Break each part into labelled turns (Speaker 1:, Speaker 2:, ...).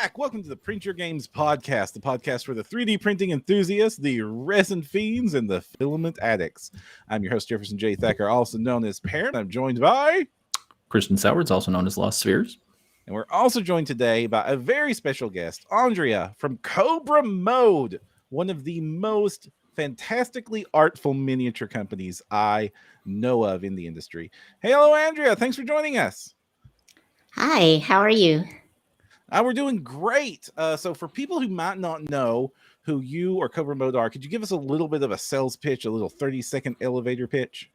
Speaker 1: back. Welcome to the Print Your Games podcast, the podcast for the 3D printing enthusiasts, the resin fiends, and the filament addicts. I'm your host, Jefferson J. Thacker, also known as Parent. I'm joined by
Speaker 2: Kristen Sowards, also known as Lost Spheres.
Speaker 1: And we're also joined today by a very special guest, Andrea from CobraMode, one of the most fantastically artful miniature companies I know of in the industry. Hey, hello, Andrea. Thanks for joining us.
Speaker 3: Hi, how are you?
Speaker 1: We're doing great. So for people who might not know who you or CobraMode are, could you give us a little bit of a sales pitch, a little 30-second elevator pitch?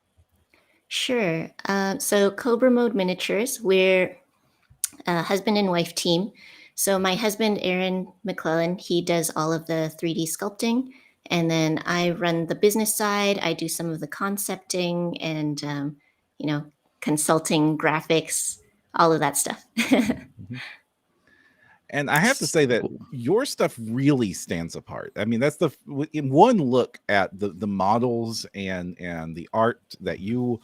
Speaker 3: Sure. So CobraMode Miniatures, we're a husband and wife team. So my husband, Aaron McClellan, he does all of the 3D sculpting. And then I run the business side. I do some of the concepting and, consulting, graphics, all of that stuff.
Speaker 1: Mm-hmm. And I have to say that your stuff really stands apart. I mean, that's in one look at the models and the art that you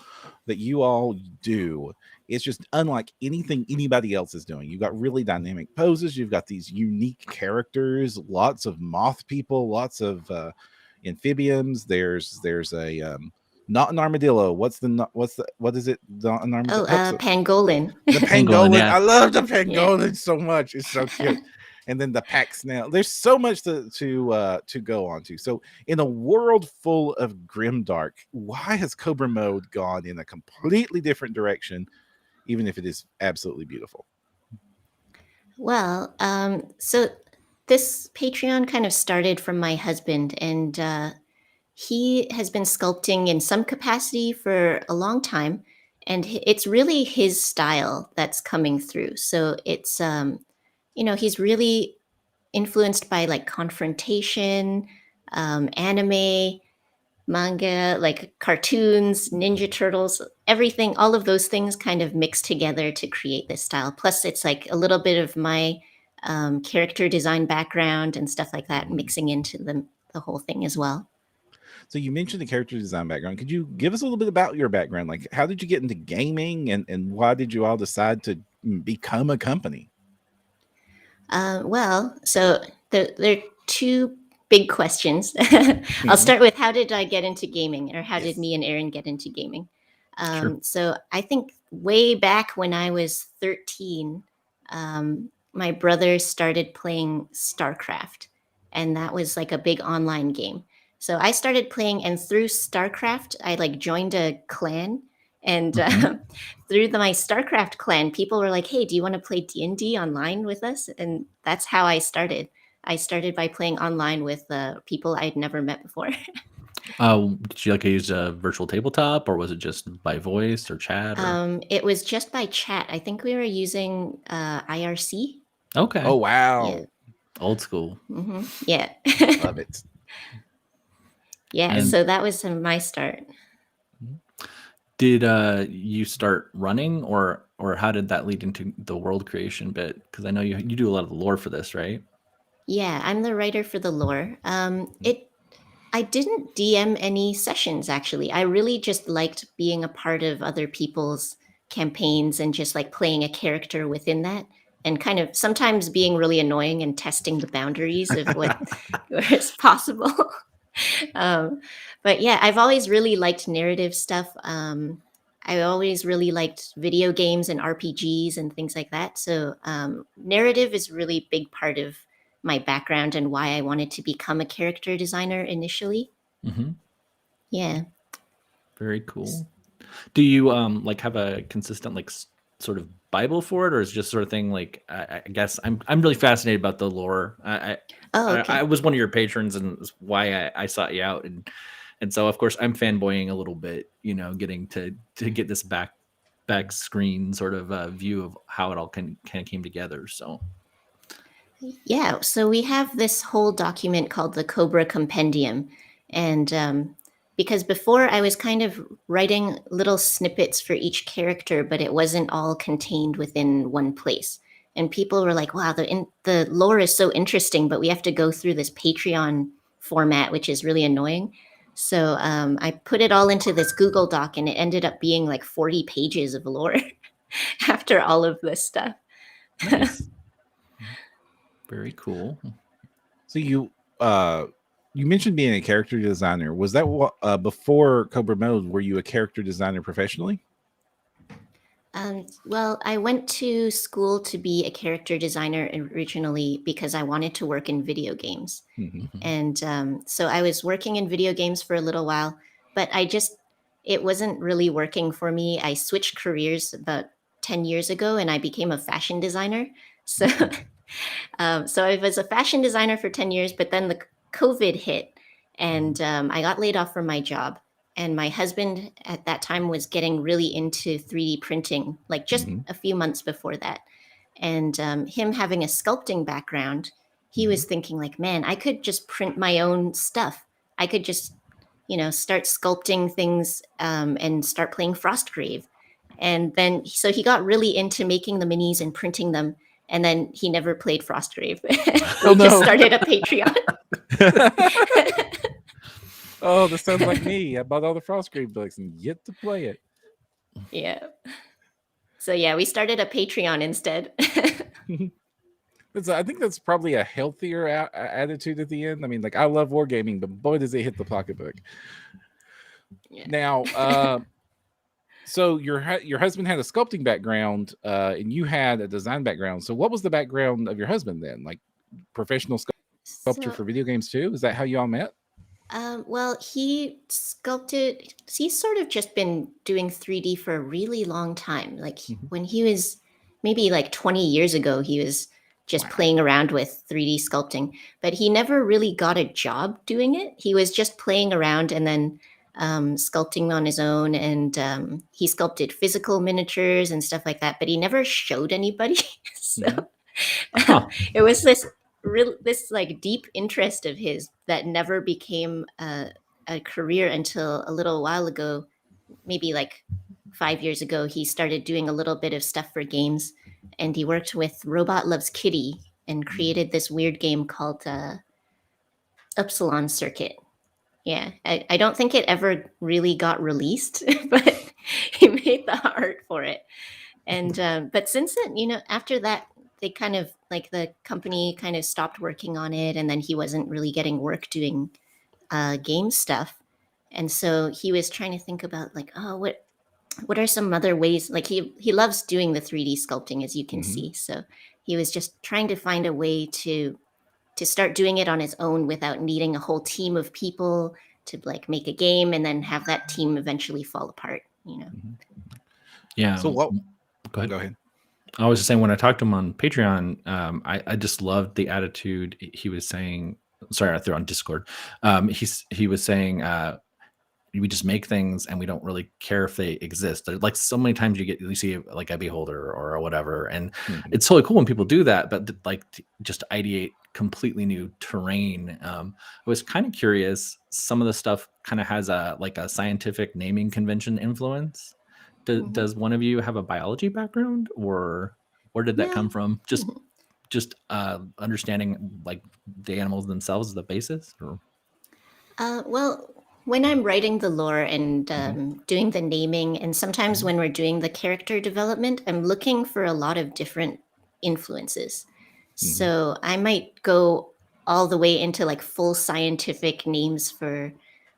Speaker 1: all do. It's just unlike anything anybody else is doing. You've got really dynamic poses. You've got these unique characters, lots of moth people, lots of amphibians. There's a not an armadillo. What is it? Not an armadillo.
Speaker 3: Pangolin.
Speaker 1: The pangolin.
Speaker 2: Yeah.
Speaker 1: I love the pangolin so much. It's so cute. And then the pack snail. There's so much to go on to. So in a world full of Grimdark, why has CobraMode gone in a completely different direction, even if it is absolutely beautiful?
Speaker 3: Well, so this Patreon kind of started from my husband, and he has been sculpting in some capacity for a long time, and it's really his style that's coming through. So it's, he's really influenced by like confrontation, anime, manga, like cartoons, Ninja Turtles, everything, all of those things kind of mixed together to create this style. Plus, it's like a little bit of my character design background and stuff like that mixing into the whole thing as well.
Speaker 1: So you mentioned the character design background. Could you give us a little bit about your background? Like, how did you get into gaming, and why did you all decide to become a company?
Speaker 3: So there are two big questions. I'll start with, how did I get into gaming, or how did me and Aaron get into gaming?
Speaker 1: Sure.
Speaker 3: So I think way back when I was 13, my brother started playing StarCraft, and that was like a big online game. So I started playing, and through StarCraft, I like joined a clan. And through my StarCraft clan, people were like, hey, do you want to play D&D online with us? And that's how I started. I started by playing online with people I'd never met before.
Speaker 2: Did you use a virtual tabletop, or was it just by voice or chat? Or?
Speaker 3: It was just by chat. I think we were using IRC.
Speaker 2: Okay.
Speaker 1: Oh, wow.
Speaker 3: Yeah.
Speaker 2: Old school.
Speaker 3: Mm-hmm. Yeah.
Speaker 1: Love it.
Speaker 3: Yeah, so that was my start.
Speaker 2: Did you start running, or how did that lead into the world creation bit? Because I know you do a lot of the lore for this, right?
Speaker 3: Yeah, I'm the writer for the lore. I didn't DM any sessions, actually. I really just liked being a part of other people's campaigns and just like playing a character within that, and kind of sometimes being really annoying and testing the boundaries of what is possible. But yeah, I've always really liked narrative stuff. I always really liked video games and RPGs and things like that. So narrative is really a big part of my background and why I wanted to become a character designer initially.
Speaker 2: Mm-hmm.
Speaker 3: Yeah.
Speaker 2: Very cool. Do you have a consistent sort of Bible for it, or is it just sort of thing like I guess I'm really fascinated about the lore. I was one of your patrons, and that's why I sought you out, and so of course I'm fanboying a little bit, getting to get this back screen sort of view of how it all kind of came together. So
Speaker 3: yeah, so we have this whole document called the Cobra Compendium, and because before I was kind of writing little snippets for each character, but it wasn't all contained within one place. And people were like, wow, the lore is so interesting, but we have to go through this Patreon format, which is really annoying. So I put it all into this Google Doc, and it ended up being like 40 pages of lore after all of this stuff.
Speaker 2: nice. Very cool.
Speaker 1: So you mentioned being a character designer. Was that what before CobraMode? Were you a character designer professionally?
Speaker 3: Well, I went to school to be a character designer originally because I wanted to work in video games. And so I was working in video games for a little while, but it wasn't really working for me. I switched careers about 10 years ago and I became a fashion designer. So, so I was a fashion designer for 10 years, but then the COVID hit and I got laid off from my job. And my husband at that time was getting really into 3D printing, like just a few months before that. And him having a sculpting background, he was thinking like, man, I could just print my own stuff. I could just, start sculpting things and start playing Frostgrave. And then, so he got really into making the minis and printing them. And then he never played Frostgrave. We just started a Patreon.
Speaker 1: Oh, this sounds like me. I bought all the Frostgrave books and yet to play it.
Speaker 3: Yeah. So yeah, we started a Patreon instead.
Speaker 1: I think that's probably a healthier attitude at the end. I mean, like, I love wargaming, but boy, does it hit the pocketbook. Yeah. Now, so your husband had a sculpting background, and you had a design background. So what was the background of your husband then? Like professional sculpture for video games too? Is that how you all met?
Speaker 3: Well, he's sort of just been doing 3D for a really long time. Like when he was maybe like 20 years ago, he was just playing around with 3D sculpting, but he never really got a job doing it. He was just playing around and then sculpting on his own. And he sculpted physical miniatures and stuff like that, but he never showed anybody. So it was this like deep interest of his that never became a career until a little while ago, maybe like 5 years ago. He started doing a little bit of stuff for games, and he worked with Robot Loves Kitty and created this weird game called Upsilon Circuit. Yeah, I don't think it ever really got released, but he made the art for it. And but since then, after that, they kind of like the company kind of stopped working on it, and then he wasn't really getting work doing game stuff. And so he was trying to think about like, oh, what are some other ways? Like he loves doing the 3D sculpting, as you can see. So he was just trying to find a way to start doing it on his own without needing a whole team of people to like make a game and then have that team eventually fall apart.
Speaker 2: Yeah.
Speaker 1: So what?
Speaker 2: Go ahead.
Speaker 1: Go ahead.
Speaker 2: I was just saying, when I talked to him on Patreon, I just loved the attitude he was saying. Sorry, I threw on Discord. He was saying, we just make things and we don't really care if they exist. Like so many times you see like a beholder or whatever, and it's totally cool when people do that, but like just ideate completely new terrain. I was kind of curious. Some of the stuff kind of has a scientific naming convention influence. Does one of you have a biology background, or where did that come from? Just understanding like the animals themselves as the basis, or?
Speaker 3: Well, when I'm writing the lore and doing the naming, and sometimes when we're doing the character development, I'm looking for a lot of different influences. So I might go all the way into like full scientific names for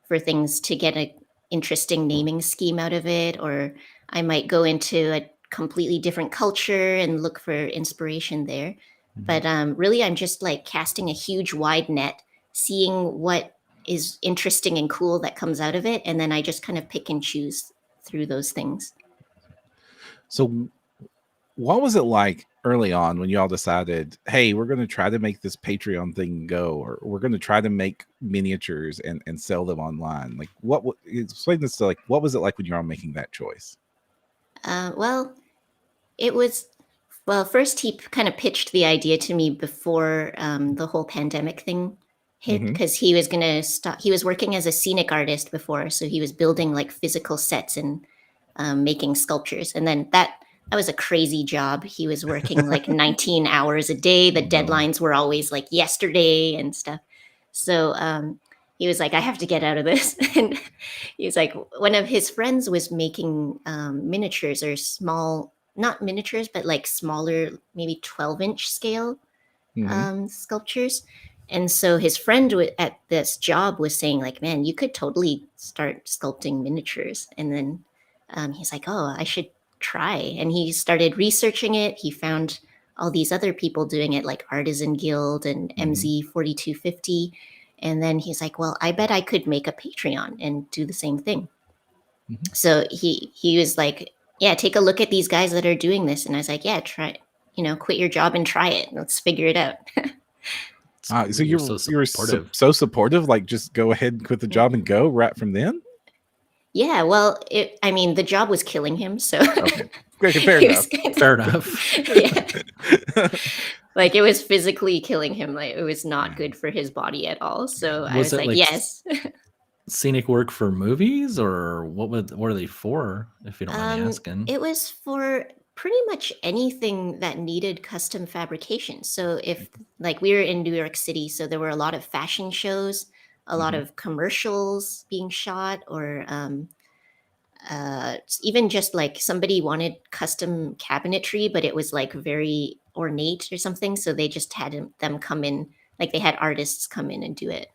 Speaker 3: things to get an interesting naming scheme out of it, or I might go into a completely different culture and look for inspiration there. But really, I'm just like casting a huge wide net, seeing what is interesting and cool that comes out of it, and then I just kind of pick and choose through those things.
Speaker 1: So what was it like early on when you all decided, hey, we're going to try to make this Patreon thing go, or we're going to try to make miniatures and sell them online? Like, explain this to, like, what was it like when you were all making that choice?
Speaker 3: Well, it was, first he kind of pitched the idea to me before the whole pandemic thing hit, because he was going to stop. He was working as a scenic artist before, so he was building like physical sets and making sculptures. And then that was a crazy job. He was working like 19 hours a day. The deadlines were always like yesterday and stuff. So he was like, I have to get out of this. And he was like, one of his friends was making miniatures, or small, not miniatures, but like smaller, maybe 12-inch scale sculptures. And so his friend at this job was saying, like, man, you could totally start sculpting miniatures. And then he's like, oh, I should try. And he started researching it. He found all these other people doing it, like Artisan Guild and MZ 4250. And then he's like, well, I bet I could make a Patreon and do the same thing. So he was like, yeah, take a look at these guys that are doing this. And I was like, yeah, try, quit your job and try it. Let's figure it out.
Speaker 1: So you're so supportive, like just go ahead and quit the job and go right from then?
Speaker 3: Yeah, well, the job was killing him, so
Speaker 1: okay. Fair enough.
Speaker 2: Fair enough.
Speaker 3: Yeah. Like it was physically killing him. Like it was not good for his body at all. So I was like, yes.
Speaker 2: Scenic work for movies, or what are they for, if you don't mind me asking?
Speaker 3: It was for pretty much anything that needed custom fabrication. So if like we were in New York City, so there were a lot of fashion shows, a lot of commercials being shot, or even just like somebody wanted custom cabinetry, but it was like very ornate or something. So they just had them come in, like they had artists come in and do it.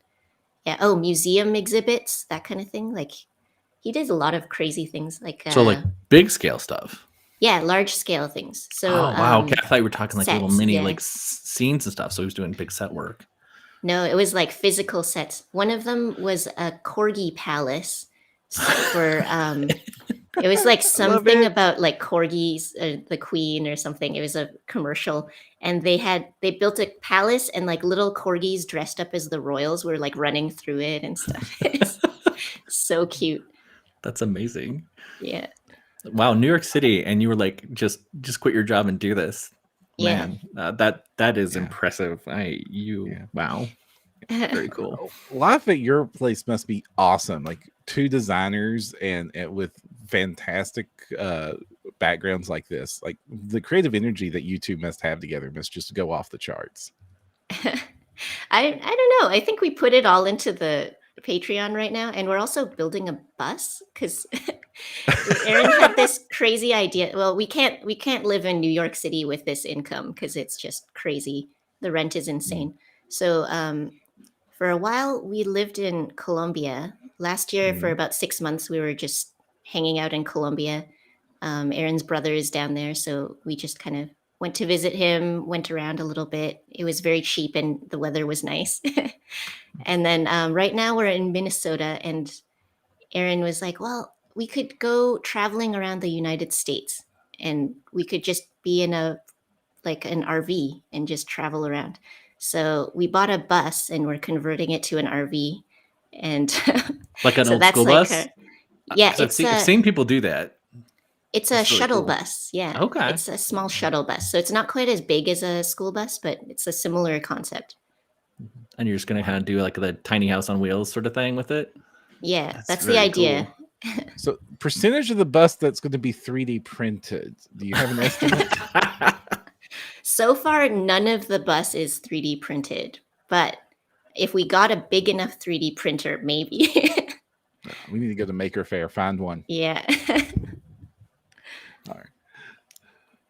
Speaker 3: Yeah. Oh, museum exhibits, that kind of thing. Like he did a lot of crazy things. Like
Speaker 2: like big scale stuff.
Speaker 3: Yeah, large scale things. So
Speaker 2: wow. Okay. I thought you were talking like
Speaker 3: sets,
Speaker 2: little mini like scenes and stuff. So he was doing big set work.
Speaker 3: No, it was like physical sets. One of them was a corgi palace for it was like something about like corgis, the queen or something. It was a commercial, and they built a palace, and like little corgis dressed up as the royals were like running through it and stuff. It's so cute.
Speaker 2: That's amazing.
Speaker 3: Yeah.
Speaker 2: Wow, New York City, and you were like, just quit your job and do this. Man, that is impressive. Wow. Very cool.
Speaker 1: Life at your place must be awesome. Like 2 designers and with fantastic backgrounds like this. Like the creative energy that you two must have together must just go off the charts.
Speaker 3: I don't know. I think we put it all into the Patreon right now, and we're also building a bus because Aaron had this crazy idea. Well, we can't live in New York City with this income because it's just crazy. The rent is insane. So for a while we lived in Colombia. Last year for about 6 months we were just hanging out in Colombia. Aaron's brother is down there, so we just kind of went to visit him, went around a little bit. It was very cheap and the weather was nice. And then right now we're in Minnesota, and Aaron was like, well, we could go traveling around the United States, and we could just be in an RV and just travel around. So we bought a bus and we're converting it to an RV, and
Speaker 2: like an old school bus.
Speaker 3: I've
Speaker 2: seen people do that.
Speaker 3: It's a shuttle bus. Yeah.
Speaker 2: Okay.
Speaker 3: It's a small shuttle bus. So it's not quite as big as a school bus, but it's a similar concept.
Speaker 2: And you're just going to kind of do like the tiny house on wheels sort of thing with it?
Speaker 3: Yeah, that's the idea.
Speaker 1: Cool. So percentage of the bus that's going to be 3D printed, do you have an estimate?
Speaker 3: So far, none of the bus is 3D printed. But if we got a big enough 3D printer, maybe.
Speaker 1: We need to go to Maker Faire, find one.
Speaker 3: Yeah.
Speaker 1: All right.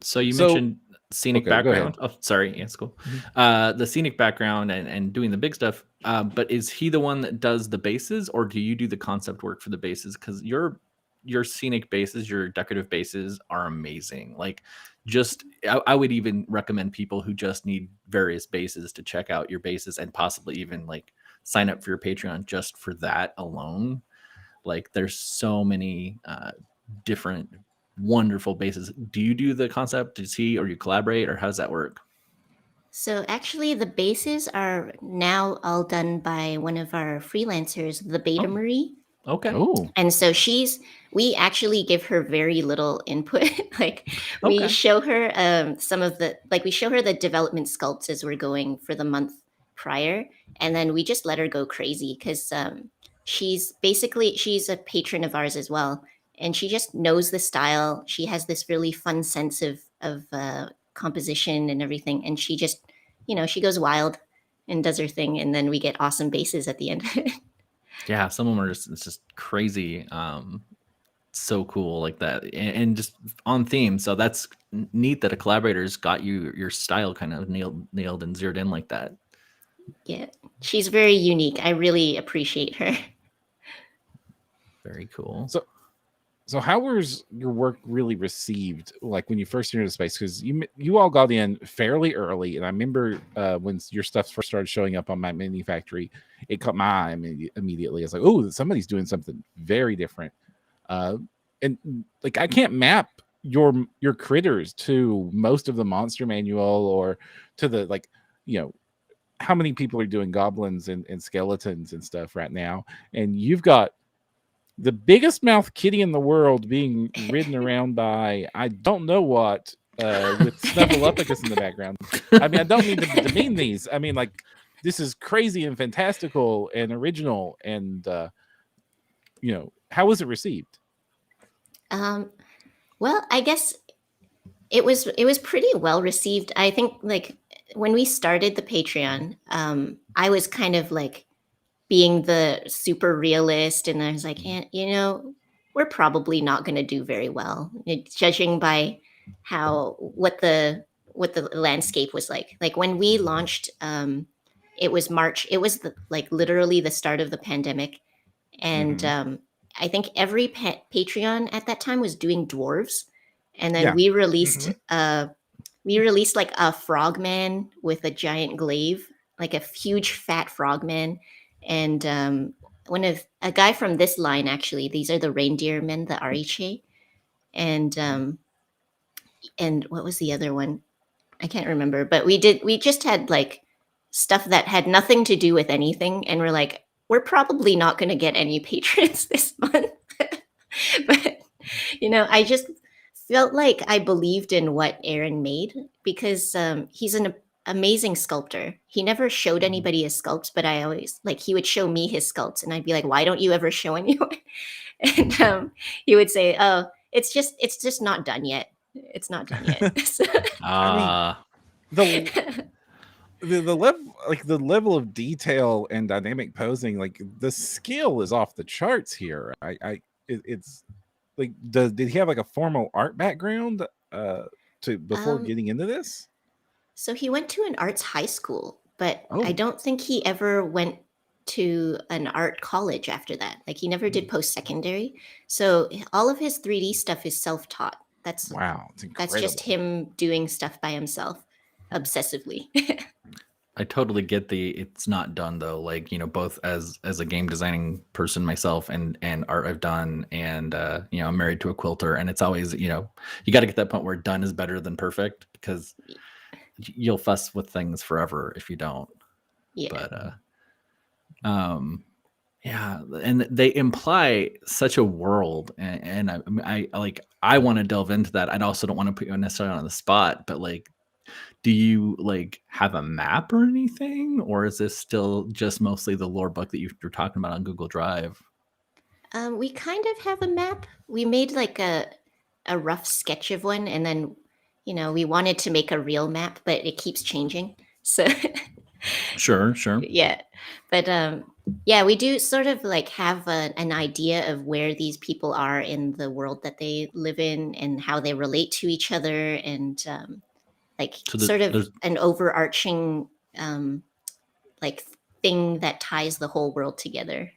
Speaker 2: So you mentioned scenic background. Oh, sorry. Yeah, it's cool. The scenic background and doing the big stuff. But is he the one that does the bases, or do you do the concept work for the bases? Because your scenic bases, your decorative bases are amazing. Like I would even recommend people who just need various bases to check out your bases and possibly even like sign up for your Patreon just for that alone. Like there's so many different wonderful bases. Do you do the concept? Does he, or you collaborate, or how does that work?
Speaker 3: So actually the bases are now all done by one of our freelancers, the Beta Marie.
Speaker 2: Okay.
Speaker 1: Oh.
Speaker 3: And so we actually give her very little input. Like we show her we show her the development sculpts as we're going for the month prior. And then we just let her go crazy because she's a patron of ours as well. And she just knows the style. She has this really fun sense of composition and everything. And she just, she goes wild and does her thing. And then we get awesome bases at the end.
Speaker 2: Yeah, some of them are it's just crazy. so cool like that, and just on theme. So that's neat that a collaborator's got your style kind of nailed and zeroed in like that.
Speaker 3: Yeah, she's very unique. I really appreciate her.
Speaker 2: Very cool.
Speaker 1: So how was your work really received, like when you first entered the space? Because you all got in fairly early, and I remember when your stuff first started showing up on my mini factory, it caught my eye immediately. I was like, oh, somebody's doing something very different. And like I can't map your critters to most of the monster manual or to the like, you know, how many people are doing goblins and skeletons and stuff right now, and you've got the biggest mouth kitty in the world being ridden around by I don't know what with Snuffleupagus in the background. I mean, I don't mean to demean these. I mean, like, this is crazy and fantastical and original, and you know, how was it received?
Speaker 3: Well, I guess it was pretty well received. I think like when we started the Patreon, I was kind of like being the super realist, and I was like, you know, we're probably not going to do very well, judging by what the landscape was like. Like when we launched, it was March. It was like literally the start of the pandemic, and I think every Patreon at that time was doing dwarves, and then we released like a frogman with a giant glaive, like a huge fat frogman. And a guy from this line, actually, these are the reindeer men, the Ariche. And what was the other one? I can't remember, but we just had like stuff that had nothing to do with anything. And we're like, we're probably not going to get any patrons this month. But, you know, I just felt like I believed in what Aaron made, because he's an amazing sculptor. He never showed anybody his sculpts, but I always like he would show me his sculpts, and I'd be like, "Why don't you ever show anyone?" And he would say, "Oh, it's just not done yet. It's not done yet."
Speaker 1: I mean, the level, like the level of detail and dynamic posing, like the skill is off the charts here. It's like, did he have like a formal art background before getting into this?
Speaker 3: So he went to an arts high school, but I don't think he ever went to an art college after that. Like he never did post-secondary. So all of his 3D stuff is self-taught. That's just him doing stuff by himself obsessively.
Speaker 2: I totally get it's not done though. Like, you know, both as a game designing person myself and art I've done, and you know, I'm married to a quilter, and it's always, you know, you got to get that point where done is better than perfect, because you'll fuss with things forever if you don't.
Speaker 3: Yeah.
Speaker 2: But yeah, and they imply such a world, and I want to delve into that. I also don't want to put you necessarily on the spot, but like, do you like have a map or anything, or is this still just mostly the lore book that you're talking about on Google Drive?
Speaker 3: We kind of have a map. We made like a rough sketch of one, and then, you know, we wanted to make a real map, but it keeps changing. So
Speaker 2: Sure.
Speaker 3: Yeah. But yeah, we do sort of like have an idea of where these people are in the world that they live in, and how they relate to each other, and like sort of an overarching like thing that ties the whole world together.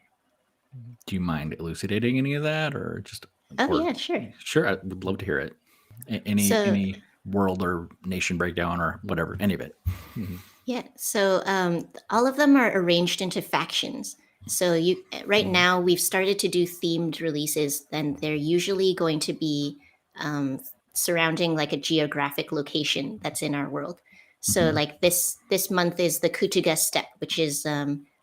Speaker 2: Do you mind elucidating any of that, or just?
Speaker 3: Yeah, sure.
Speaker 2: Sure, I would love to hear it. Any world or nation breakdown or whatever, any of it.
Speaker 3: Yeah. So all of them are arranged into factions. So right now we've started to do themed releases, and they're usually going to be surrounding like a geographic location that's in our world. So like this month is the Kutuga steppe, which is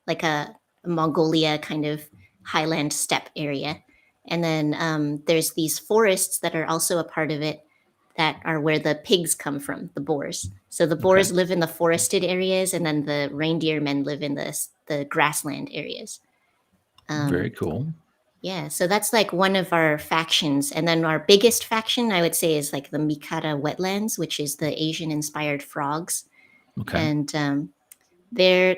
Speaker 3: like a Mongolia kind of highland steppe area. And then there's these forests that are also a part of it, that are where the pigs come from, the boars. So the boars live in the forested areas, and then the reindeer men live in the grassland areas.
Speaker 2: Very cool.
Speaker 3: Yeah, so that's like one of our factions. And then our biggest faction, I would say, is like the Mikata wetlands, which is the Asian-inspired frogs.
Speaker 2: Okay.
Speaker 3: And they're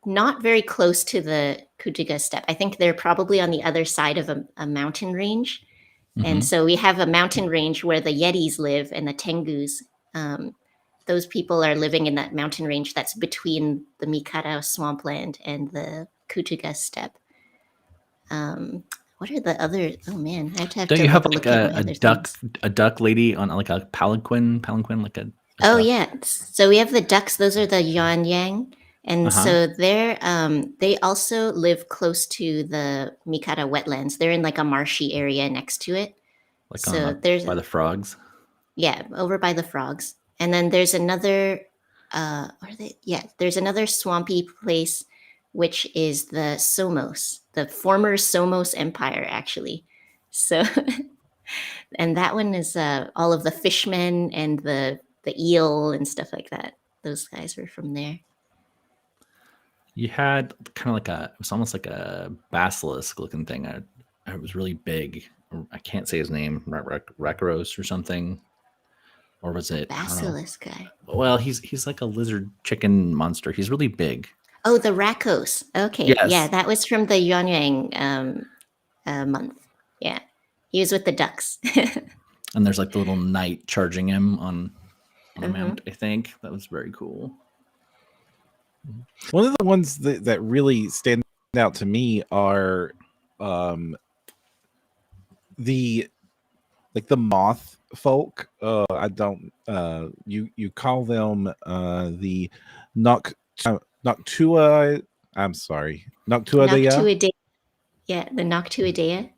Speaker 3: not very close to the Kutuga steppe. I think they're probably on the other side of a mountain range. And so we have a mountain range where the Yetis live and the Tengus. Those people are living in that mountain range that's between the Mikata swampland and the Kutuga steppe. What are the other? Oh man, I have
Speaker 2: Don't
Speaker 3: to
Speaker 2: you have
Speaker 3: look
Speaker 2: like
Speaker 3: at my
Speaker 2: a
Speaker 3: other
Speaker 2: duck,
Speaker 3: things.
Speaker 2: a duck lady on like a palanquin, like a
Speaker 3: Oh
Speaker 2: duck?
Speaker 3: yeah, so we have the ducks. Those are the Yuan Yang, and
Speaker 2: Uh-huh.
Speaker 3: so they also live close to the Mikata wetlands. They're in like a marshy area next to it.
Speaker 2: Like
Speaker 3: So
Speaker 2: on
Speaker 3: there's
Speaker 2: by the frogs.
Speaker 3: yeah, over by the frogs. And then there's another what are they? Yeah, there's another swampy place which is the Somos, the former Somos Empire actually. So and that one is all of the fishmen and the eel and stuff like that. Those guys were from there.
Speaker 2: You had kind of like it was almost like a basilisk looking thing. It was really big. I can't say his name, Rekros or something. Or was it?
Speaker 3: Basilisk guy.
Speaker 2: Well, he's like a lizard chicken monster. He's really big.
Speaker 3: Oh, the Rakos. Okay.
Speaker 2: Yes.
Speaker 3: Yeah, that was from the Yuanyang month. Yeah. He was with the ducks.
Speaker 2: And there's like the little knight charging him on a mount, I think. That was very cool.
Speaker 1: One of the ones that really stand out to me are the moth folk. I don't you call them the Noctua. I'm sorry, Noctuidea.
Speaker 3: Noctuidea. Yeah, the Noctuidea.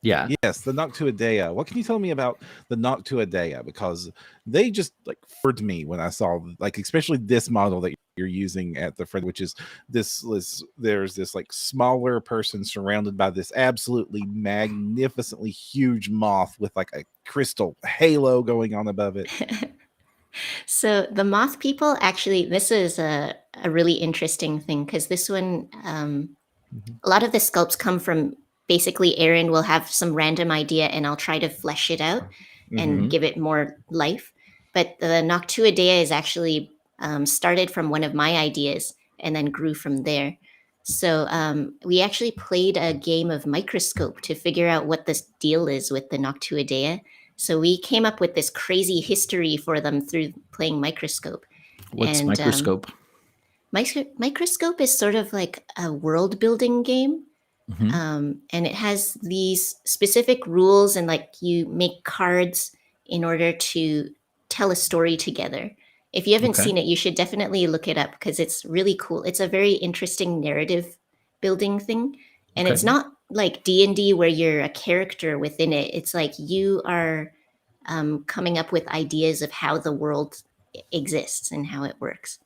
Speaker 2: Yeah.
Speaker 1: Yes, the Noctuidea. What can you tell me about the Noctuidea? Because they just like floored me when I saw, like, especially this model that you're using at the front, which is this there's this like smaller person surrounded by this absolutely magnificently huge moth with like a crystal halo going on above it.
Speaker 3: So the Moth People, actually, this is a really interesting thing because this one, a lot of the sculpts come from basically Aaron will have some random idea and I'll try to flesh it out and give it more life. But the Noctuidea is actually started from one of my ideas and then grew from there. So we actually played a game of microscope to figure out what this deal is with the Noctuidea. So we came up with this crazy history for them through playing microscope.
Speaker 2: What's microscope?
Speaker 3: Microscope is sort of like a world building game. And it has these specific rules, and like you make cards in order to tell a story together. If you haven't seen it, you should definitely look it up because it's really cool. It's a very interesting narrative building thing. And it's not like D&D where you're a character within it. It's like you are coming up with ideas of how the world exists and how it works.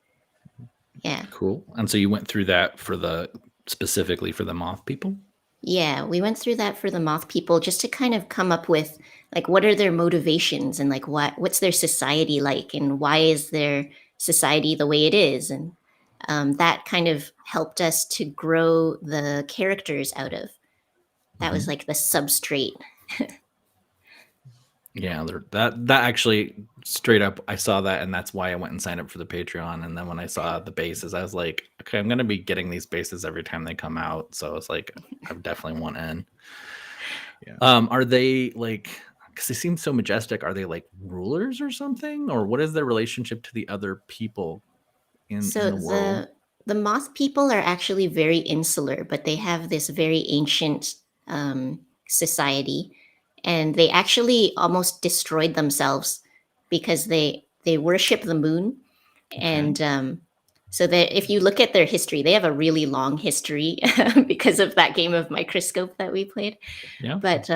Speaker 3: Yeah.
Speaker 2: Cool. And so you went through that specifically for the Moth People?
Speaker 3: Yeah, we went through that for the Moth People just to kind of come up with like what are their motivations and like what's their society like and why is their society the way it is, and that kind of helped us to grow the characters out of. That was like the substrate.
Speaker 2: Yeah, that actually straight up, I saw that, and that's why I went and signed up for the Patreon. And then when I saw the bases, I was like, okay, I'm gonna be getting these bases every time they come out. So it's like, I definitely want in. Yeah. Are they like? Because they seem so majestic. Are they like rulers or something, or what is their relationship to the other people in the world?
Speaker 3: The Moth People are actually very insular, but they have this very ancient society. And they actually almost destroyed themselves because they worship the moon. And so that if you look at their history, they have a really long history because of that game of microscope that we played.
Speaker 2: Yeah.
Speaker 3: But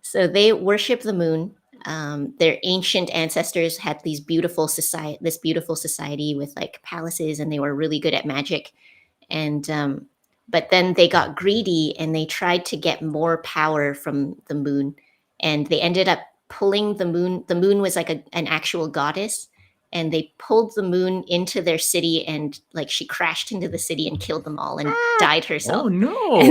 Speaker 3: so they worship the moon. Their ancient ancestors had this beautiful society with like palaces, and they were really good at magic. And but then they got greedy and they tried to get more power from the moon, and they ended up pulling the moon. The moon was like an actual goddess, and they pulled the moon into their city, and like she crashed into the city and killed them all and died herself.
Speaker 2: Oh no.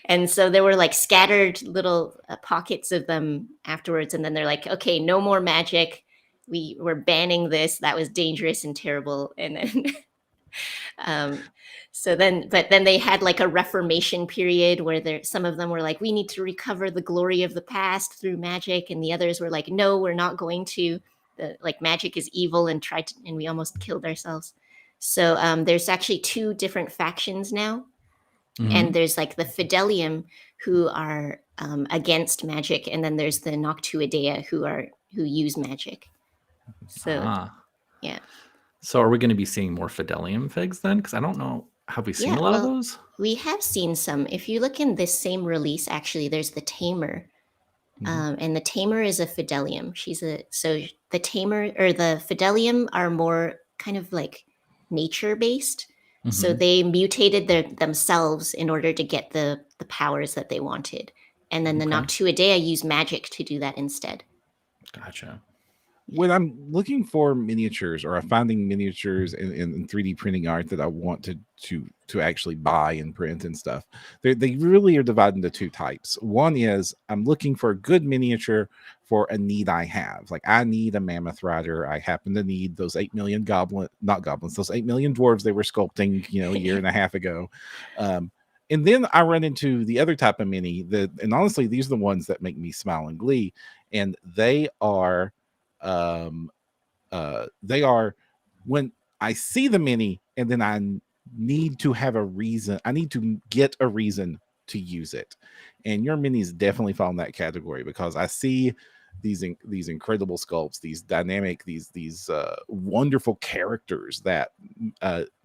Speaker 3: And so there were like scattered little pockets of them afterwards, and then they're like, okay, no more magic. We were banning this. That was dangerous and terrible. And then But then they had like a reformation period where some of them were like, we need to recover the glory of the past through magic, and the others were like, no, we're not going to. Like magic is evil, and we almost killed ourselves. So there's actually two different factions now, and there's like the Fidelium, who are against magic, and then there's the Noctuidea who use magic. So yeah.
Speaker 2: So are we going to be seeing more Fidelium figs then? Because I don't know. Have we seen a lot of those?
Speaker 3: We have seen some. If you look in this same release, actually, there's the Tamer. And the Tamer is a Fidelium. So the Tamer or the Fidelium are more kind of like nature based. So they mutated themselves in order to get the powers that they wanted. And then the Noctuidea use magic to do that instead.
Speaker 2: Gotcha.
Speaker 1: When I'm looking for miniatures, or I'm finding miniatures in 3D printing art that I want to actually buy and print and stuff, they really are divided into two types. One is I'm looking for a good miniature for a need I have. Like I need a mammoth rider. I happen to need those 8 million those 8 million dwarves they were sculpting, a year and a half ago. And then I run into the other type of mini and honestly, these are the ones that make me smile and glee. And they are when I see the mini and then I need to have a reason, I need to get a reason to use it. And your minis definitely fall in that category, because I see these incredible sculpts, these dynamic, these wonderful characters that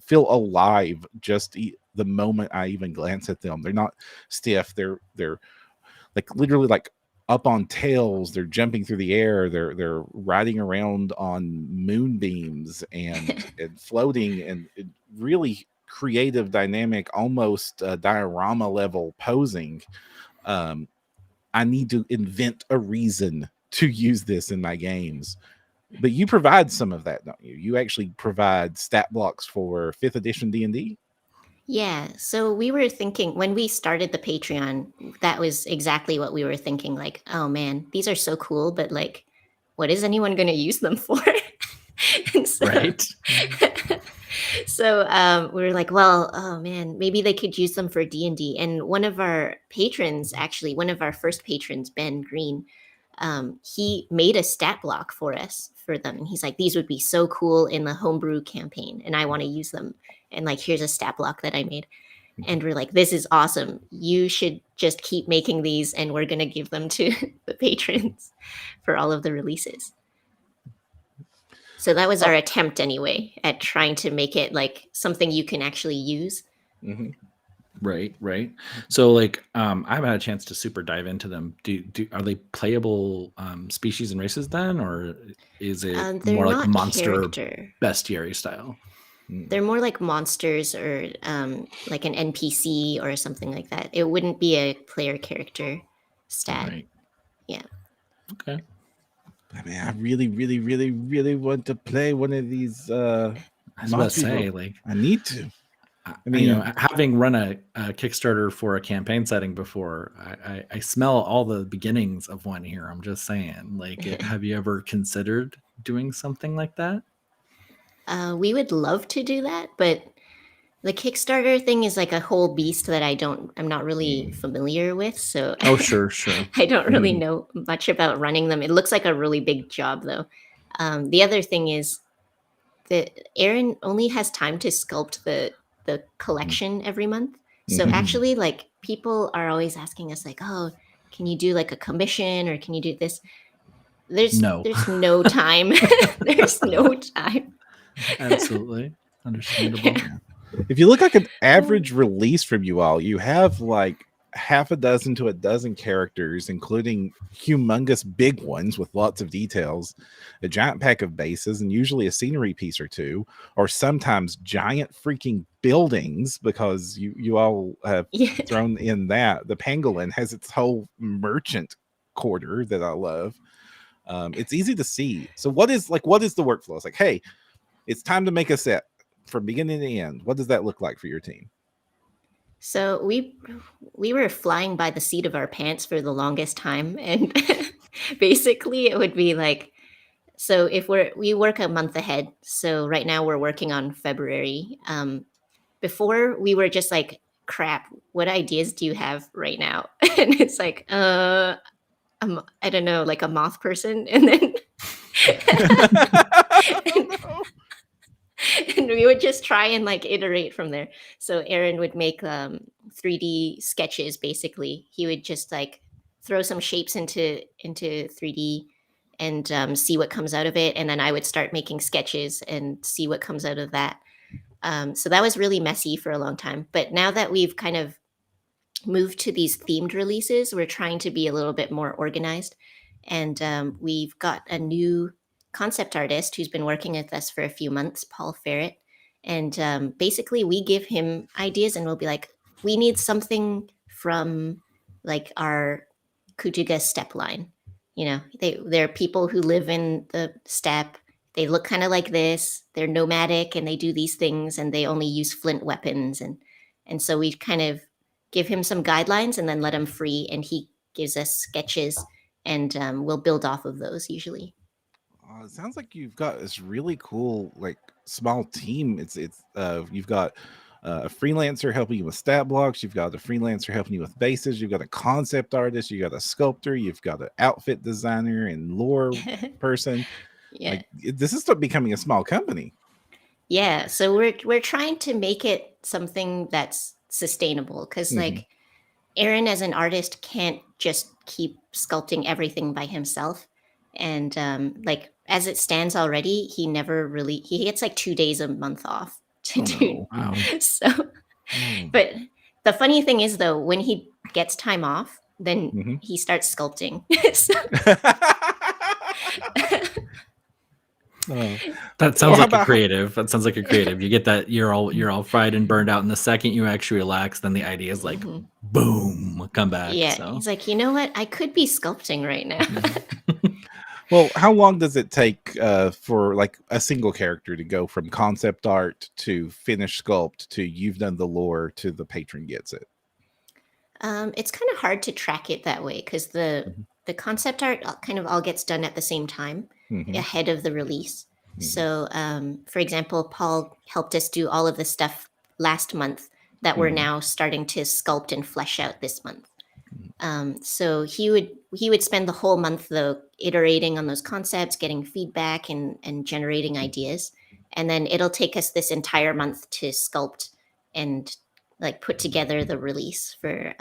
Speaker 1: feel alive just the moment I even glance at them. They're not stiff. They're like literally like up on tails. They're jumping through the air. They're riding around on moonbeams and floating, and really creative, dynamic, almost diorama level posing. I need to invent a reason to use this in my games. But you provide some of that, don't you? You actually provide stat blocks for 5th edition D&D?
Speaker 3: Yeah, so we were thinking when we started the Patreon, that was exactly what we were thinking. Like, oh man, these are so cool, but like, what is anyone going to use them for?
Speaker 2: Right.
Speaker 3: So we were like, well, oh man, maybe they could use them for D&D. And one of our patrons, actually, one of our first patrons, Ben Green, he made a stat block for us for them. And he's like, these would be so cool in the homebrew campaign, and I want to use them. And like, here's a stat block that I made. And we're like, this is awesome. You should just keep making these, and we're going to give them to the patrons for all of the releases. So that was our attempt anyway at trying to make it like something you can actually use.
Speaker 1: Mm-hmm.
Speaker 2: Right. So like, I haven't had a chance to super dive into them. Are they playable species and races then, or is it more like monster bestiary style?
Speaker 3: They're more like monsters, or like an NPC or something like that. It wouldn't be a player character stat.
Speaker 2: Right.
Speaker 3: Yeah.
Speaker 2: Okay.
Speaker 1: I mean, I really, really, really, really want to play one of these.
Speaker 2: I was about to say, like,
Speaker 1: I need to.
Speaker 2: I mean, having run a Kickstarter for a campaign setting before, I smell all the beginnings of one here. I'm just saying, like, have you ever considered doing something like that?
Speaker 3: We would love to do that, but the Kickstarter thing is like a whole beast that I'm not really familiar with. So
Speaker 2: sure.
Speaker 3: I don't really know much about running them. It looks like a really big job though. The other thing is that Aaron only has time to sculpt the collection every month. So actually, like, people are always asking us like, oh, can you do like a commission, or can you do this? There's no time. There's no time.
Speaker 2: Absolutely understandable.
Speaker 1: If you look like an average release from you all, you have like half a dozen to a dozen characters, including humongous big ones with lots of details, a giant pack of bases, and usually a scenery piece or two, or sometimes giant freaking buildings, because you all have thrown in that. The Pangolin has its whole merchant quarter that I love. It's easy to see. So what is the workflow? It's like, hey, it's time to make a set from beginning to end. What does that look like for your team?
Speaker 3: So we were flying by the seat of our pants for the longest time, and basically it would be like, so if we work a month ahead. So right now we're working on February. before we were just like, crap, what ideas do you have right now? And it's like, I don't know, like a moth person. And then and we would just try and like iterate from there. So Aaron would make 3D sketches. Basically, he would just like throw some shapes into 3D and see what comes out of it, and then I would start making sketches and see what comes out of that. So that was really messy for a long time. But now that we've kind of moved to these themed releases, we're trying to be a little bit more organized, and we've got a new concept artist who's been working with us for a few months, Paul Ferret. And basically, we give him ideas, and we'll be like, we need something from like our Kutuga steppe line. You know, they're people who live in the steppe. They look kind of like this. They're nomadic, and they do these things, and they only use flint weapons. And so we kind of give him some guidelines and then let him free, and he gives us sketches, and we'll build off of those usually.
Speaker 1: It sounds like you've got this really cool like small team. It's you've got a freelancer helping you with stat blocks. You've got a freelancer helping you with bases. You've got a concept artist. You got a sculptor. You've got an outfit designer and lore person.
Speaker 3: Yeah,
Speaker 1: like, this is becoming a small company.
Speaker 3: Yeah, so we're trying to make it something that's sustainable, because like Aaron as an artist can't just keep sculpting everything by himself. And like as it stands already, he gets like 2 days a month off to do.
Speaker 2: Wow.
Speaker 3: So, but the funny thing is though, when he gets time off, then he starts sculpting.
Speaker 2: That sounds like a creative. That sounds like a creative. You get that you're all fried and burned out, and the second you actually relax, then the idea is like boom, come back.
Speaker 3: Yeah,
Speaker 2: so.
Speaker 3: He's like, you know what? I could be sculpting right now.
Speaker 1: Well, how long does it take for like a single character to go from concept art to finished sculpt to you've done the lore to the patron gets it?
Speaker 3: It's kind of hard to track it that way, because the concept art kind of all gets done at the same time ahead of the release. So, for example, Paul helped us do all of the stuff last month that we're now starting to sculpt and flesh out this month. So he would spend the whole month though iterating on those concepts, getting feedback and generating ideas, and then it'll take us this entire month to sculpt and like put together the release for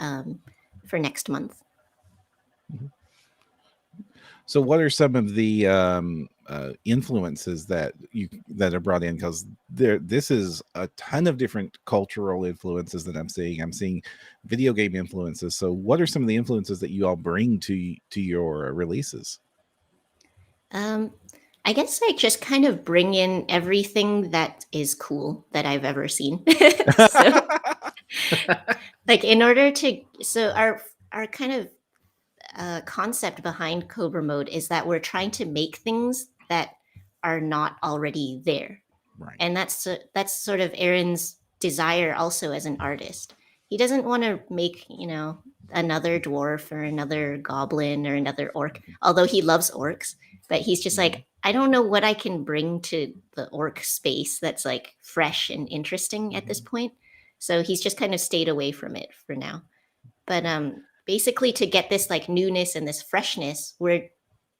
Speaker 3: next month.
Speaker 1: So what are some of the influences that are brought in? Because this is a ton of different cultural influences that I'm seeing. I'm seeing video game influences. So what are some of the influences that you all bring to your releases?
Speaker 3: I guess I just kind of bring in everything that is cool that I've ever seen. So, like in order to, so our kind of concept behind CobraMode is that we're trying to make things that are not already there.
Speaker 1: Right.
Speaker 3: And that's sort of Aaron's desire also as an artist. He doesn't want to make, another dwarf or another goblin or another orc, although he loves orcs, but he's just like, I don't know what I can bring to the orc space that's like fresh and interesting at this point. So he's just kind of stayed away from it for now. But basically, to get this like newness and this freshness, we're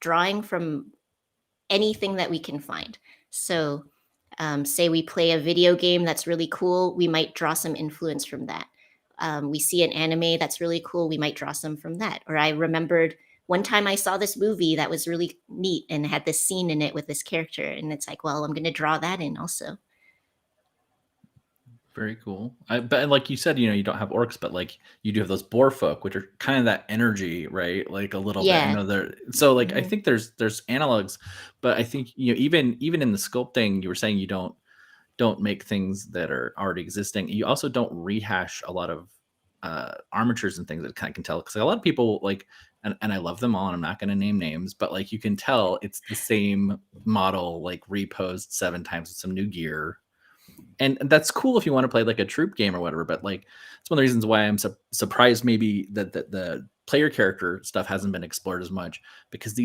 Speaker 3: drawing from anything that we can find. So say we play a video game that's really cool, we might draw some influence from that. We see an anime that's really cool, we might draw some from that. Or I remembered one time I saw this movie that was really neat and had this scene in it with this character. And it's like, well, I'm going to draw that in also.
Speaker 2: Very cool. But like you said, you don't have orcs, but like you do have those boar folk, which are kind of that energy, right? Like a little bit. So like I think there's analogs, but I think even in the sculpting, you were saying you don't make things that are already existing. You also don't rehash a lot of armatures and things that kind of can tell, because a lot of people like, and I love them all, and I'm not going to name names, but like you can tell it's the same model, like reposed 7 times with some new gear. And that's cool if you want to play like a troop game or whatever, but like it's one of the reasons why I'm surprised maybe that the player character stuff hasn't been explored as much, because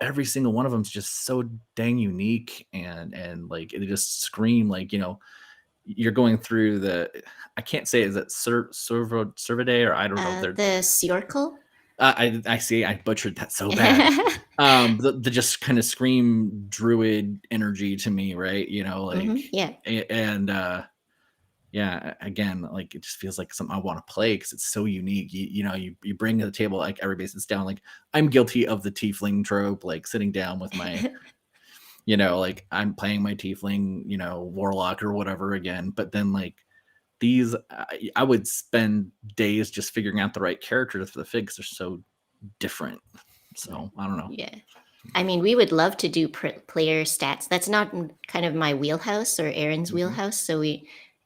Speaker 2: every single one of them is just so dang unique and like they just scream like, you're going through I can't say, is it Cervidae, or I don't know.
Speaker 3: The Snorkel?
Speaker 2: I see. I butchered that so bad. The just kind of scream druid energy to me, right?
Speaker 3: Yeah.
Speaker 2: And yeah, again, like it just feels like something I want to play because it's so unique. You bring to the table, like everybody sits down. Like I'm guilty of the tiefling trope, like sitting down with my, like I'm playing my tiefling, warlock or whatever again. But then like these, I would spend days just figuring out the right characters for the figs. They're so different. So I don't know.
Speaker 3: Yeah. I mean, we would love to do player stats. That's not kind of my wheelhouse or Aaron's wheelhouse. So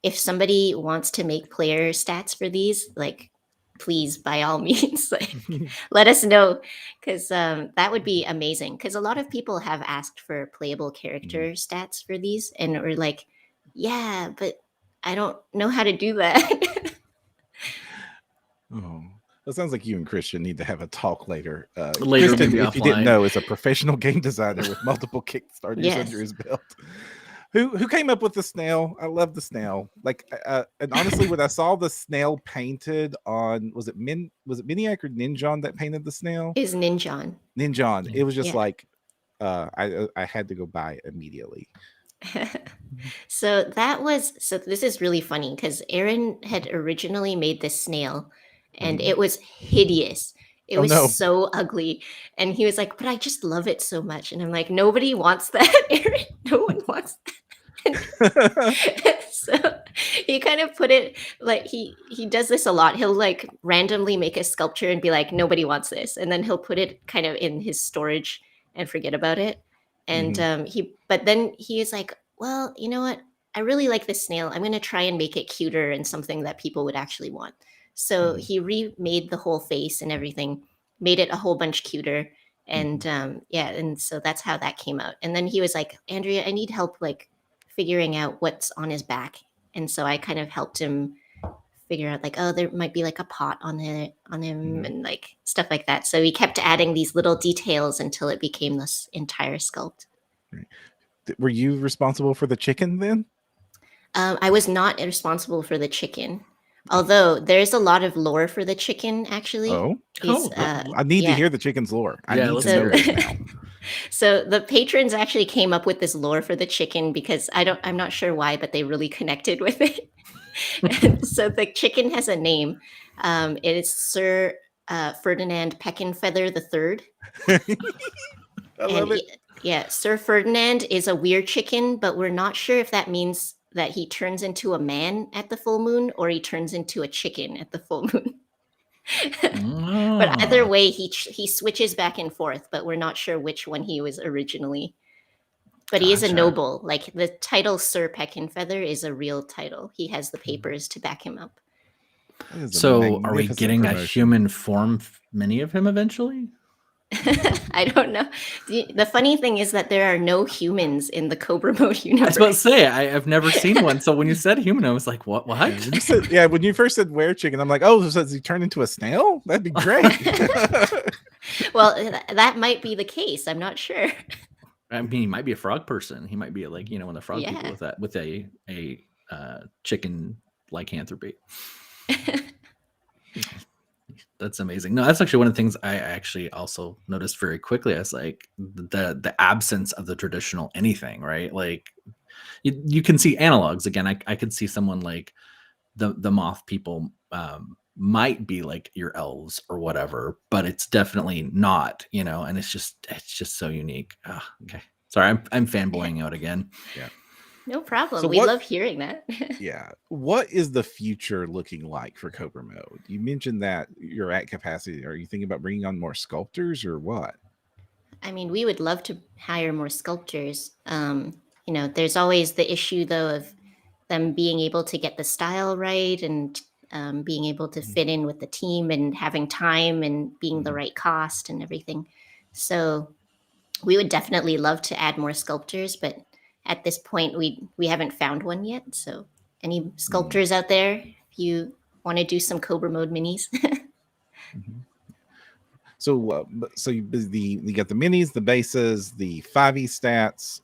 Speaker 3: if somebody wants to make player stats for these, like, please, by all means, like, let us know, because that would be amazing. Because a lot of people have asked for playable character stats for these, and we're like, yeah, but I don't know how to do that.
Speaker 1: Oh, it sounds like you and Christian need to have a talk later.
Speaker 2: Later,
Speaker 1: Christian,
Speaker 2: maybe
Speaker 1: if you
Speaker 2: offline.
Speaker 1: didn't know, is a professional game designer with multiple Kickstarters
Speaker 3: Yes.
Speaker 1: under his belt. Who came up with the snail? I love the snail. Like, and honestly, when I saw the snail painted on, was it Miniac or Ninjon that painted the snail?
Speaker 3: Is Ninjon.
Speaker 1: Ninjon. It was just
Speaker 3: Yeah.
Speaker 1: like, I had to go buy it immediately.
Speaker 3: So this is really funny because Aaron had originally made this snail and it was hideous. It was so ugly. And he was like, but I just love it so much. And I'm like, nobody wants that, Aaron. No one wants that. So he kind of put it like he does this a lot. He'll like randomly make a sculpture and be like, nobody wants this. And then he'll put it kind of in his storage and forget about it. And but then he is like, well, you know what? I really like this snail. I'm going to try and make it cuter and something that people would actually want. So he remade the whole face and everything, made it a whole bunch cuter. And and so that's how that came out. And then he was like, Andrea, I need help like figuring out what's on his back. And so I kind of helped him figure out like, oh, there might be like a pot on him and like stuff like that. So he kept adding these little details until it became this entire sculpt.
Speaker 1: Were you responsible for the chicken then?
Speaker 3: I was not responsible for the chicken, although there's a lot of lore for the chicken actually.
Speaker 1: I need to hear the chicken's lore. I need to know this now.
Speaker 3: So the patrons actually came up with this lore for the chicken because I'm not sure why, but they really connected with it. So the chicken has a name. It is Sir Ferdinand Peckinfeather III.
Speaker 1: I love it.
Speaker 3: Yeah, Sir Ferdinand is a weird chicken, but we're not sure if that means that he turns into a man at the full moon or he turns into a chicken at the full moon. But either way, he switches back and forth, but we're not sure which one he was originally. But he is a noble. Like the title Sir Peckinfeather is a real title. He has the papers to back him up.
Speaker 2: So are we getting a human form mini of him eventually?
Speaker 3: I don't know. The funny thing is that there are no humans in the CobraMode universe.
Speaker 2: I was about to say, I've never seen one. So when you said human, I was like, what?
Speaker 1: When you first said were-chicken, I'm like, oh, so does he turn into a snail? That'd be great.
Speaker 3: Well, that might be the case. I'm not sure.
Speaker 2: I mean, he might be a frog person. He might be like, one of the frog people with a chicken lycanthropy. That's amazing. No, that's actually one of the things I actually also noticed very quickly. I was like the absence of the traditional anything, right? Like you can see analogs again. I could see someone like the Moth People might be like your elves or whatever, but it's definitely not, and it's just so unique. Oh, okay. Sorry, I'm fanboying out again.
Speaker 1: Yeah.
Speaker 3: No problem. So we love hearing that.
Speaker 1: Yeah. What is the future looking like for CobraMode? You mentioned that you're at capacity. Are you thinking about bringing on more sculptors or what?
Speaker 3: I mean, we would love to hire more sculptors. There's always the issue, though, of them being able to get the style right and being able to fit in with the team and having time and being the right cost and everything. So we would definitely love to add more sculptors, but at this point, we haven't found one yet. So any sculptors out there, if you want to do some CobraMode minis.
Speaker 1: So you got the minis, the bases, the 5e stats.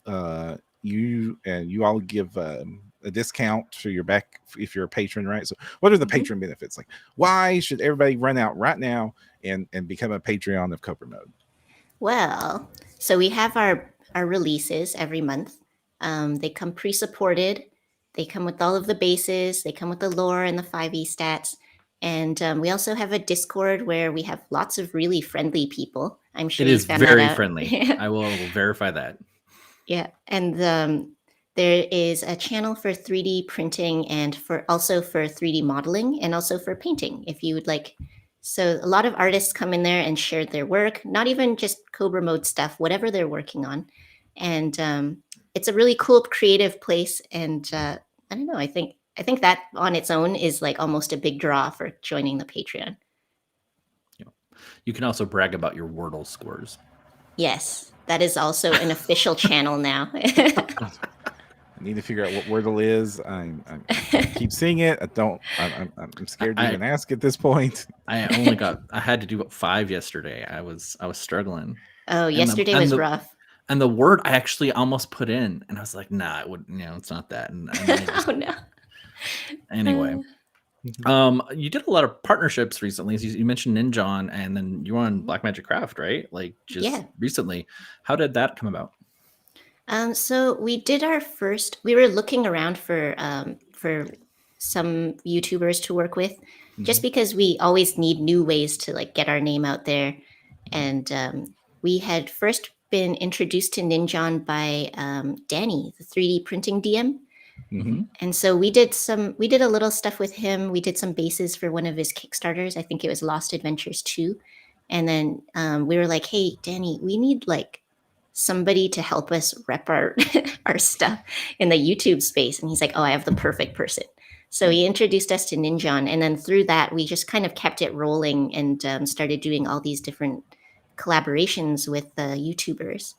Speaker 1: You all give a discount to your back if you're a patron, right? So what are the patron benefits? Like, why should everybody run out right now and become a Patreon of CobraMode?
Speaker 3: Well, so we have our releases every month. They come pre-supported. They come with all of the bases. They come with the lore and the 5e stats. And we also have a Discord where we have lots of really friendly people. I'm sure
Speaker 2: It
Speaker 3: you
Speaker 2: is
Speaker 3: found that
Speaker 2: very
Speaker 3: out.
Speaker 2: friendly. I will verify that.
Speaker 3: Yeah, and there is a channel for 3D printing and also for 3D modeling and also for painting if you would like. So a lot of artists come in there and share their work, not even just CobraMode stuff, whatever they're working on. And it's a really cool creative place. And I don't know, I think that on its own is like almost a big draw for joining the Patreon.
Speaker 2: You can also brag about your Wordle scores.
Speaker 3: Yes, that is also an official channel now.
Speaker 1: I need to figure out what Wordle is. I keep seeing it. I'm scared to even ask at this point.
Speaker 2: I had to do 5 yesterday. I was struggling.
Speaker 3: Oh, yesterday was rough.
Speaker 2: And the word I actually almost put in, and I was like, nah, it would, it's not that. And
Speaker 3: oh no.
Speaker 2: Anyway, you did a lot of partnerships recently. You mentioned Ninjon, and then you were on Black Magic Craft, right? Like just recently. How did that come about?
Speaker 3: So we did our first. We were looking around for some YouTubers to work with, just because we always need new ways to like get our name out there. And we had first been introduced to Ninjon by Danny, the 3D printing DM. And so we did a little stuff with him. We did some bases for one of his Kickstarters. I think it was Lost Adventures 2. And then we were like, hey, Danny, we need like somebody to help us rep our stuff in the YouTube space. And he's like, oh, I have the perfect person. So he introduced us to Ninjon. And then through that, we just kind of kept it rolling and started doing all these different collaborations with YouTubers.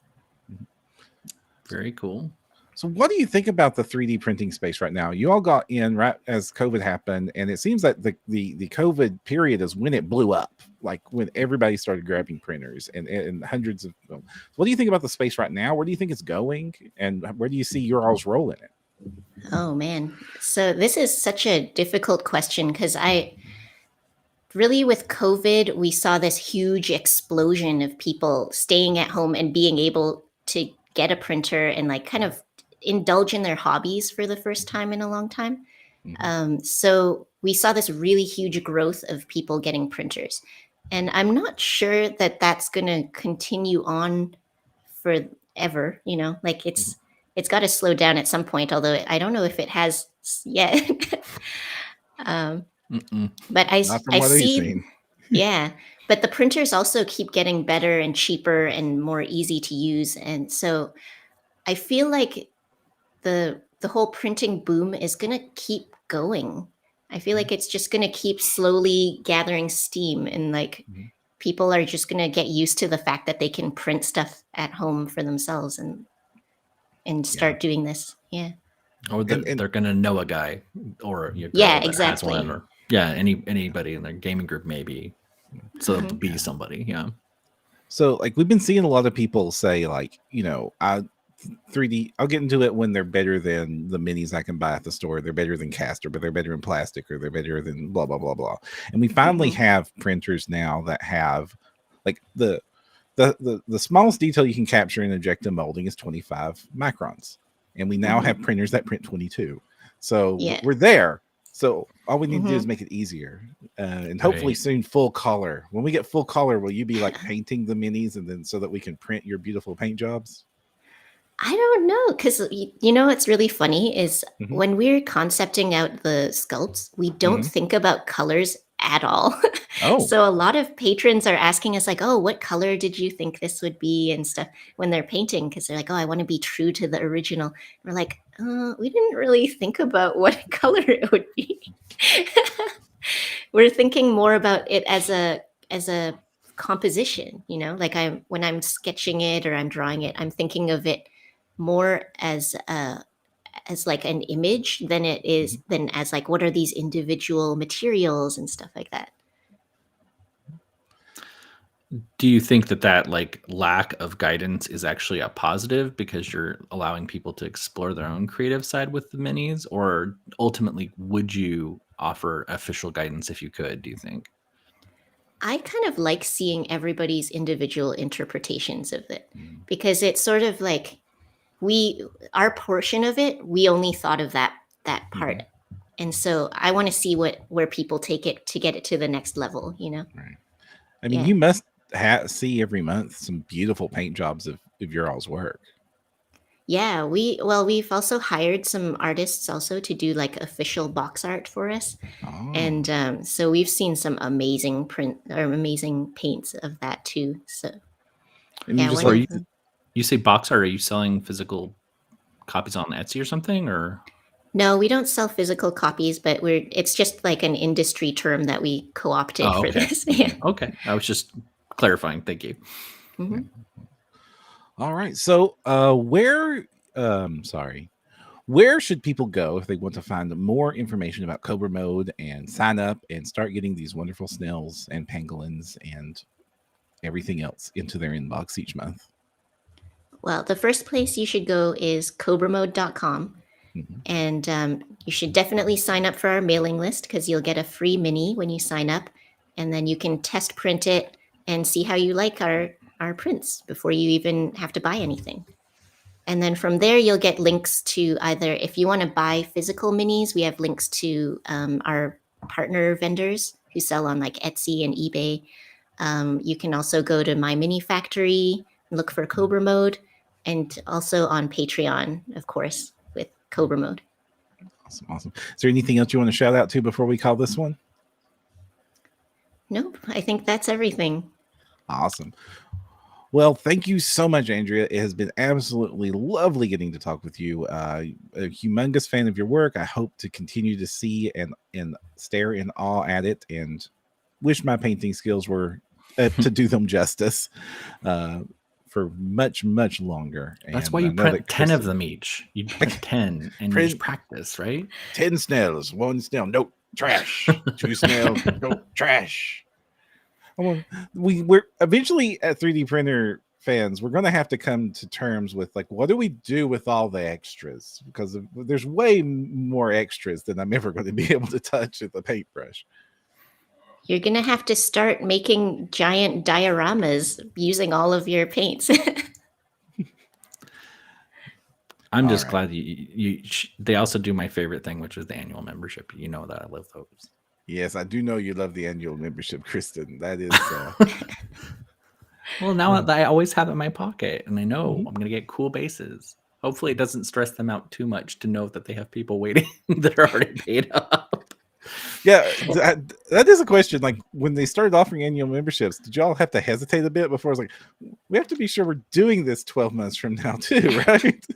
Speaker 2: Very cool.
Speaker 1: So what do you think about the 3D printing space right now? You all got in right as COVID happened, and it seems like the COVID period is when it blew up, like when everybody started grabbing printers and hundreds of them. What do you think about the space right now? Where do you think it's going? And where do you see your all's role in it?
Speaker 3: Oh, man. So this is such a difficult question because really with COVID, we saw this huge explosion of people staying at home and being able to get a printer and like kind of indulge in their hobbies for the first time in a long time. So we saw this really huge growth of people getting printers. And I'm not sure that that's going to continue on forever, like it's got to slow down at some point, although I don't know if it has yet. But I see, but the printers also keep getting better and cheaper and more easy to use. And so I feel like the whole printing boom is going to keep going. I feel like it's just going to keep slowly gathering steam, and like people are just going to get used to the fact that they can print stuff at home for themselves and start doing this. Yeah.
Speaker 2: Or they're going to know a guy or a girl
Speaker 3: that
Speaker 2: has
Speaker 3: exactly.
Speaker 2: one, or anybody in their gaming group maybe. So it'll be somebody. Yeah.
Speaker 1: So like we've been seeing a lot of people say like, 3D, I'll get into it when they're better than the minis I can buy at the store. They're better than Caster, but they're better in plastic, or they're better than blah, blah, blah, blah. And we finally have printers now that have like the smallest detail you can capture in injective molding is 25 microns. And we now have printers that print 22. So we're there. So all we need to do is make it easier. And hopefully soon full color. When we get full color, will you be like painting the minis and then so that we can print your beautiful paint jobs?
Speaker 3: I don't know, because what's really funny is when we're concepting out the sculpts, we don't think about colors at all. So a lot of patrons are asking us like, oh, what color did you think this would be and stuff when they're painting, because they're like, oh, I want to be true to the original. We're like, we didn't really think about what color it would be. We're thinking more about it as a composition, like when I'm sketching it or I'm drawing it, I'm thinking of it more as like an image than it is than as like what are these individual materials and stuff like that.
Speaker 2: Do you think that like lack of guidance is actually a positive because you're allowing people to explore their own creative side with the minis, or ultimately would you offer official guidance if you could, do you think?
Speaker 3: I kind of like seeing everybody's individual interpretations of it, because it's sort of like our portion of it, we only thought of that part. And so I want to see where people take it to get it to the next level,
Speaker 1: Right. I mean, you must see every month some beautiful paint jobs of your all's work.
Speaker 3: Yeah, we've also hired some artists also to do like official box art for us. Oh. And so we've seen some amazing amazing paints of that too. So
Speaker 2: and you say box art, are you selling physical copies on Etsy or something, or?
Speaker 3: No, we don't sell physical copies, but it's just like an industry term that we co-opted for this. Yeah.
Speaker 2: Okay. I was just clarifying. Thank you.
Speaker 3: Mm-hmm.
Speaker 1: All right. So where should people go if they want to find more information about CobraMode and sign up and start getting these wonderful snails and pangolins and everything else into their inbox each month?
Speaker 3: Well, the first place you should go is CobraMode.com. And you should definitely sign up for our mailing list, because you'll get a free mini when you sign up. And then you can test print it and see how you like our prints before you even have to buy anything. And then from there, you'll get links to either, if you want to buy physical minis, we have links to our partner vendors who sell on like Etsy and eBay. You can also go to My Mini Factory, look for CobraMode, and also on Patreon, of course, with CobraMode.
Speaker 1: Awesome. Is there anything else you want to shout out to before we call this one?
Speaker 3: Nope. I think that's everything.
Speaker 1: Awesome. Well, thank you so much, Andrea. It has been absolutely lovely getting to talk with you. A humongous fan of your work. I hope to continue to see and stare in awe at it, and wish my painting skills were to do them justice for much, much longer.
Speaker 2: That's why you print 10 of them each. You print 10 and you just practice, right?
Speaker 1: 10 snails, 1 snail, nope, trash. 2 snails, nope, trash. We're eventually, at 3D printer fans, we're going to have to come to terms with like, what do we do with all the extras? Because there's way more extras than I'm ever going to be able to touch with a paintbrush.
Speaker 3: You're going to have to start making giant dioramas using all of your paints.
Speaker 2: I'm just glad they also do my favorite thing, which is the annual membership. You know that I love those.
Speaker 1: Yes, I do know you love the annual membership, Kristen. That is.
Speaker 2: Well, now I always have it in my pocket, and I know I'm going to get cool bases. Hopefully, it doesn't stress them out too much to know that they have people waiting that are already paid up.
Speaker 1: Yeah, that is a question. Like, when they started offering annual memberships, did y'all have to hesitate a bit before? I was like, we have to be sure we're doing this 12 months from now too, right?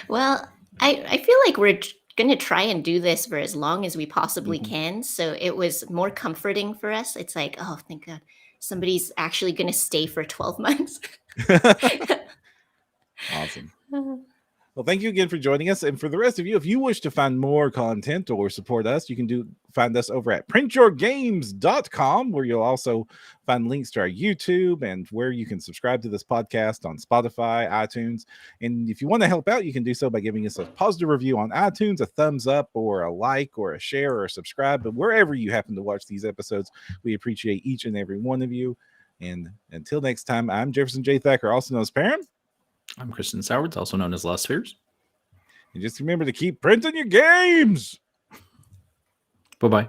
Speaker 3: Well, I feel like we're going to try and do this for as long as we possibly can. So it was more comforting for us. It's like, oh, thank God, somebody's actually going to stay for 12 months.
Speaker 1: Awesome. Well, thank you again for joining us. And for the rest of you, if you wish to find more content or support us, you can find us over at printyourgames.com, where you'll also find links to our YouTube and where you can subscribe to this podcast on Spotify, iTunes. And if you want to help out, you can do so by giving us a positive review on iTunes, a thumbs up or a like or a share or a subscribe. But wherever you happen to watch these episodes, we appreciate each and every one of you. And until next time, I'm Jefferson J. Thacker, also known as Parham.
Speaker 2: I'm Kristen Sowards, also known as Lost Spheres.
Speaker 1: And just remember to keep printing your games.
Speaker 2: Bye-bye.